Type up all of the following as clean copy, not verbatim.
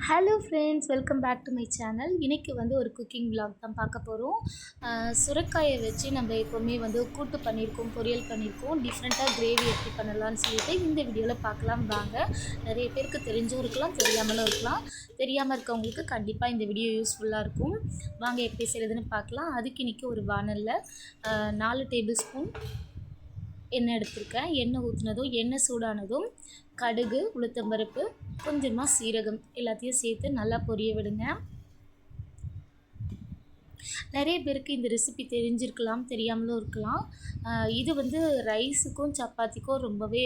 Hello friends, welcome back to my channel. இன்றைக்கி வந்து ஒரு குக்கிங் vlog தான் பார்க்க போகிறோம். சுரைக்காயை வச்சு நம்ம எப்போவுமே வந்து கூட்டு பண்ணியிருக்கோம், பொரியல் பண்ணியிருக்கோம். டிஃப்ரெண்ட்டாக கிரேவி எப்படி பண்ணலான்னு சொல்லிட்டு இந்த வீடியோவில் பார்க்கலாம் வாங்க. நிறைய பேருக்கு தெரிஞ்சும் இருக்கலாம், தெரியாமலும் இருக்கலாம். தெரியாமல் இருக்கவங்களுக்கு கண்டிப்பாக இந்த வீடியோ யூஸ்ஃபுல்லாக இருக்கும். வாங்க எப்படி செய்கிறதுன்னு பார்க்கலாம். அதுக்கு இன்றைக்கி ஒரு வானலில் 4 டேபிள் ஸ்பூன் எண்ணெய் எடுத்திருக்கேன். எண்ணெய் ஊற்றினதும் எண்ணெய் சூடானதும் கடுகு, உளுத்தம்பருப்பு, கொஞ்சமாக சீரகம் எல்லாத்தையும் சேர்த்து நல்லா பொரிய விடுங்க. நிறைய பேருக்கு இந்த ரெசிபி தெரிஞ்சிருக்கலாம், தெரியாமலும் இருக்கலாம். இது வந்து ரைஸுக்கும் சப்பாத்திக்கும் ரொம்பவே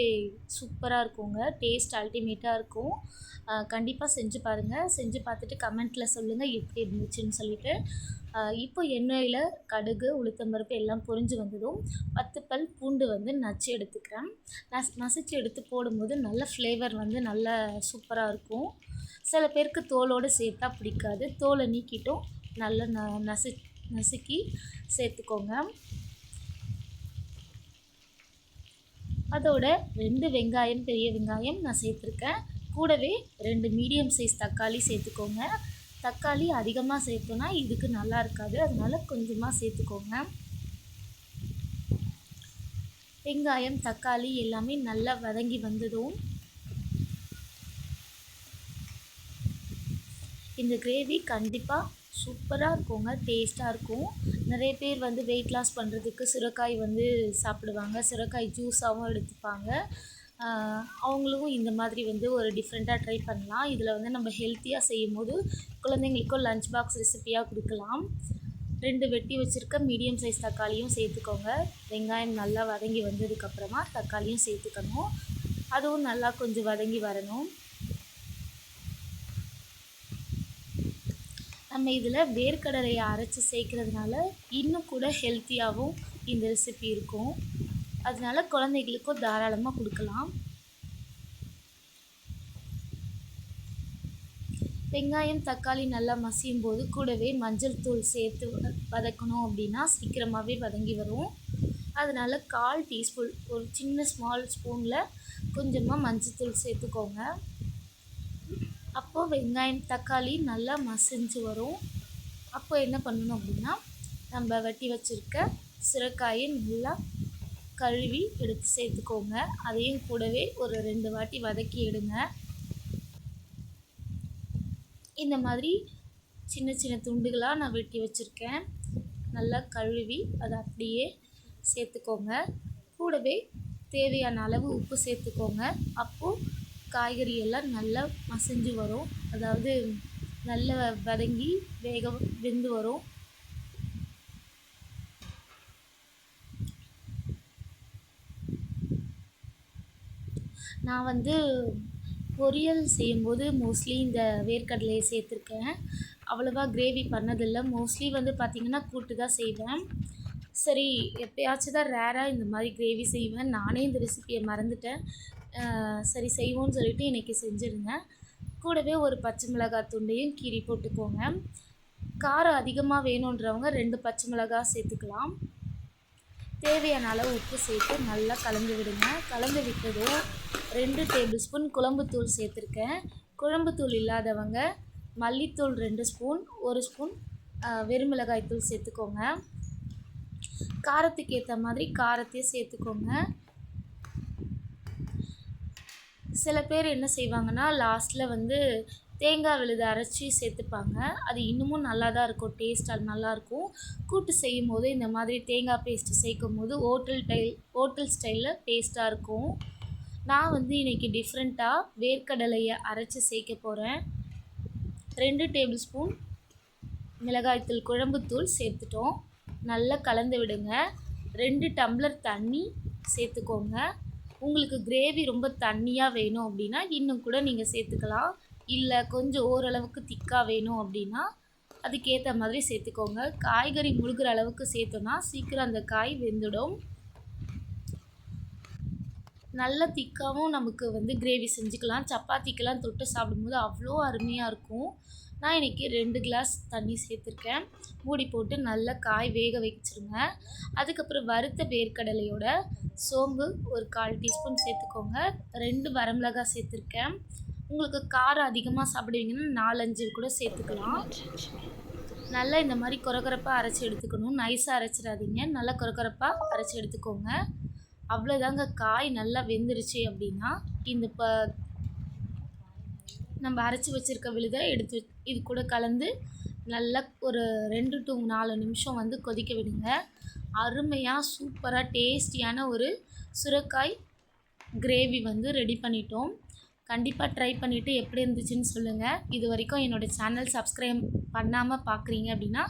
சூப்பராக இருக்குங்க. டேஸ்ட் அல்டிமேட்டாக இருக்கும். கண்டிப்பாக செஞ்சு பாருங்கள். செஞ்சு பார்த்துட்டு கமெண்ட்டில் சொல்லுங்கள் எப்படி இருந்துச்சுன்னு சொல்லிவிட்டு. இப்போ எண்ணெயில் கடுகு, உளுத்தம்பருப்பு எல்லாம் பொரிஞ்சு வந்ததும் 10 பல் பூண்டு வந்து நச்சு எடுத்துக்கிறேன். நசிச்சு எடுத்து போடும்போது நல்ல ஃப்ளேவர் வந்து நல்ல சூப்பராக இருக்கும். சில பேருக்கு தோலோடு சேர்த்தா பிடிக்காது. தோலை நீக்கிட்டும் நல்லா நசுக்கி சேர்த்துக்கோங்க. அதோட 2 வெங்காயம், பெரிய வெங்காயம் நான் சேர்த்துருக்கேன். கூடவே 2 மீடியம் சைஸ் தக்காளி சேர்த்துக்கோங்க. தக்காளி அதிகமாக சேர்த்தோன்னா இதுக்கு நல்லா இருக்காது, அதனால கொஞ்சமாக சேர்த்துக்கோங்க. வெங்காயம், தக்காளி எல்லாமே நல்லா வதங்கி வந்ததும் இந்த கிரேவி கண்டிப்பாக சூப்பராக இருக்குங்க, டேஸ்ட்டாக இருக்கும். நிறைய பேர் வந்து வெயிட் லாஸ் பண்ணுறதுக்கு சுரைக்காய் வந்து சாப்பிடுவாங்க. சுரைக்காய் ஜூஸாகவும் எடுத்துப்பாங்க. அவங்களும் இந்த மாதிரி வந்து ஒரு டிஃப்ரெண்ட்டாக ட்ரை பண்ணலாம். இதில் வந்து நம்ம ஹெல்த்தியாக செய்யும் போது குழந்தைங்களுக்கும் லஞ்ச் பாக்ஸ் ரெசிப்பியாக கொடுக்கலாம். 2 வெட்டி வச்சுருக்க மீடியம் சைஸ் தக்காளியும் சேர்த்துக்கோங்க. வெங்காயம் நல்லா வதங்கி வந்ததுக்கப்புறமா தக்காளியும் சேர்த்துக்கணும். அதுவும் நல்லா கொஞ்சம் வதங்கி வரணும். நம்ம இதில் வேர்க்கடலையை அரைச்சி சேர்க்குறதுனால இன்னும் கூட ஹெல்த்தியாகவும் இந்த ரெசிபி இருக்கும். அதனால குழந்தைகளுக்கும் தாராளமாக கொடுக்கலாம். வெங்காயம், தக்காளி நல்லா மசியும் போது கூடவே மஞ்சள் தூள் சேர்த்து வதக்கணும் அப்படின்னா சீக்கிரமாகவே வதங்கி வரும். அதனால் 1/4 டீஸ்பூன், ஒரு சின்ன ஸ்மால் ஸ்பூனில் கொஞ்சமாக மஞ்சள் தூள் சேர்த்துக்கோங்க. அப்போது வெங்காயம், தக்காளி நல்லா மசிஞ்சு வரும். அப்போ என்ன பண்ணணும் அப்படின்னா, நம்ம வெட்டி வச்சுருக்க சுரைக்காயை நல்லா கழுவி எடுத்து சேர்த்துக்கோங்க. அதையும் கூடவே ஒரு 2 வாட்டி வதக்கி எடுங்க. இந்த மாதிரி சின்ன சின்ன துண்டுகளாக நான் வெட்டி வச்சுருக்கேன். நல்லா கழுவி அதை அப்படியே சேர்த்துக்கோங்க. கூடவே தேவையான அளவு உப்பு சேர்த்துக்கோங்க. அப்போது காய்கறி எல்லாம் நல்லா மசிஞ்சு வரும், அதாவது நல்லா வதங்கி வெந்து வரும். நான் வந்து பொரியல் செய்யும்போது மோஸ்ட்லி இந்த வேர்க்கடலையை சேர்த்துருக்கேன். அவ்வளோவா கிரேவி பண்ணதில்லை. மோஸ்ட்லி வந்து பார்த்திங்கன்னா கூட்டு தான் செய்வேன். சரி, எப்போயாச்சும் தான் ரேராக இந்த மாதிரி கிரேவி செய்வேன். நானே இந்த ரெசிப்பியை மறந்துட்டேன். சரி செய்வோன்னு சொல்லிவிட்டு இன்றைக்கி செஞ்சுருந்தேன். கூடவே ஒரு பச்சை மிளகாய் துண்டையும் கீறி போட்டுக்கோங்க. காரம் அதிகமாக வேணுன்றவங்க 2 பச்சை மிளகாய் சேர்த்துக்கலாம். தேவையான அளவு உப்பு சேர்த்து நல்லா கலந்து விடுங்க. கலந்து விட்டதும் 2 டேபிள் ஸ்பூன் குழம்புத்தூள் சேர்த்துருக்கேன். குழம்புத்தூள் இல்லாதவங்க மல்லித்தூள் 2 ஸ்பூன், 1 ஸ்பூன் வெறுமிளகாய் தூள் சேர்த்துக்கோங்க. காரத்துக்கு ஏற்ற மாதிரி காரத்தையும் சேர்த்துக்கோங்க. சில பேர் என்ன செய்வாங்கன்னா லாஸ்ட்டில் வந்து தேங்காய் விழுது அரைச்சி சேர்த்துப்பாங்க. அது இன்னமும் நல்லா தான் இருக்கும், டேஸ்ட்டாக நல்லாயிருக்கும். கூட்டு செய்யும் போது இந்த மாதிரி தேங்காய் பேஸ்ட்டு சேர்க்கும் போது ஹோட்டல் ஸ்டைலில் டேஸ்ட்டாக இருக்கும். நான் வந்து இன்றைக்கி டிஃப்ரெண்ட்டாக வேர்க்கடலையை அரைச்சி சேர்க்க போகிறேன். 2 டேபிள் ஸ்பூன் மிளகாய்த்தூள், குழம்புத்தூள் சேர்த்துட்டோம். நல்லா கலந்து விடுங்க. 2 டம்ளர் தண்ணி சேர்த்துக்கோங்க. உங்களுக்கு கிரேவி ரொம்ப தண்ணியாக வேணும் அப்படின்னா இன்னும் கூட நீங்கள் சேர்த்துக்கலாம். இல்லை கொஞ்சம் ஓரளவுக்கு திக்காக வேணும் அப்படின்னா அதுக்கேற்ற மாதிரி சேர்த்துக்கோங்க. காய்கறி முழுகிற அளவுக்கு சேர்த்தோன்னா சீக்கிரம் அந்த காய் வெந்துடும். நல்ல திக்காகவும் நமக்கு வந்து கிரேவி செஞ்சுக்கலாம். சப்பாத்திக்கெல்லாம் தொட்டு சாப்பிடும்போது அவ்வளோ அருமையாக இருக்கும். நான் இன்றைக்கி 2 கிளாஸ் தண்ணி சேர்த்துருக்கேன். மூடி போட்டு நல்லா காய் வேக வச்சுருங்க. அதுக்கப்புறம் வறுத்த வேர்க்கடலையோட சோம்பு ஒரு 1/4 டீஸ்பூன் சேர்த்துக்கோங்க. 2 வரமிளகாய் சேர்த்துருக்கேன். உங்களுக்கு காரம் அதிகமாக சாப்பிடுவீங்கன்னா 4, 5 கூட சேர்த்துக்கலாம். நல்லா இந்த மாதிரி கொரகொரப்பாக அரைச்சி எடுத்துக்கணும். நைஸாக அரைச்சிடாதீங்க. நல்லா கொரகொரப்பாக அரைச்சி எடுத்துக்கோங்க. அவ்வளோதாங்க. காய் நல்லா வெந்துருச்சு அப்படின்னா இந்த நம்ம அரைச்சி வச்சுருக்க விழுதை எடுத்து இது கூட கலந்து நல்லா ஒரு 2 to 4 நிமிஷம் வந்து கொதிக்க விடுங்க. அருமையாக சூப்பராக டேஸ்டியான ஒரு சுரைக்காய் கிரேவி வந்து ரெடி பண்ணிட்டோம். கண்டிப்பாக ட்ரை பண்ணிவிட்டு எப்படி இருந்துச்சுன்னு சொல்லுங்கள். இது வரைக்கும் என்னோடய சேனல் சப்ஸ்கிரைப் பண்ணாமல் பார்க்குறீங்க அப்படின்னா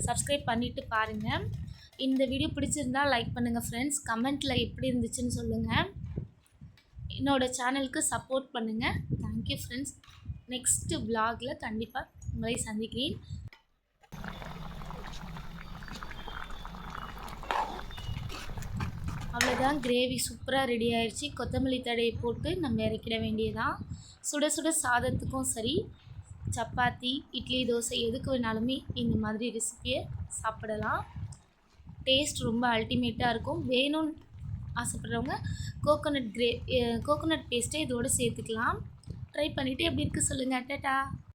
சப்ஸ்கிரைப் பண்ணிவிட்டு பாருங்கள். இந்த வீடியோ பிடிச்சிருந்தால் லைக் பண்ணுங்கள் ஃப்ரெண்ட்ஸ். கமெண்ட்டில் எப்படி இருந்துச்சுன்னு சொல்லுங்கள். என்னோடய சேனலுக்கு சப்போர்ட் பண்ணுங்கள். Thank you friends. நெக்ஸ்ட்டு விலாகில் கண்டிப்பாக உங்களை சந்திக்கிறேன். அவ்வளோதான். கிரேவி சூப்பராக ரெடி ஆயிடுச்சு. கொத்தமல்லி தழையை போட்டு நம்ம இறக்கிட வேண்டியதான். சுட சுட சாதத்துக்கும் சரி, சப்பாத்தி, இட்லி, தோசை எதுக்கு வேணாலுமே இந்த மாதிரி ரெசிப்பியை சாப்பிடலாம். டேஸ்ட் ரொம்ப அல்டிமேட்டாக இருக்கும். வேணும்னு ஆசைப்படுறவங்க கோகோனட் பேஸ்ட்டை இதோடு சேர்த்துக்கலாம். ட்ரை பண்ணிவிட்டு எப்படி இருக்குது சொல்லுங்கள். டாடா.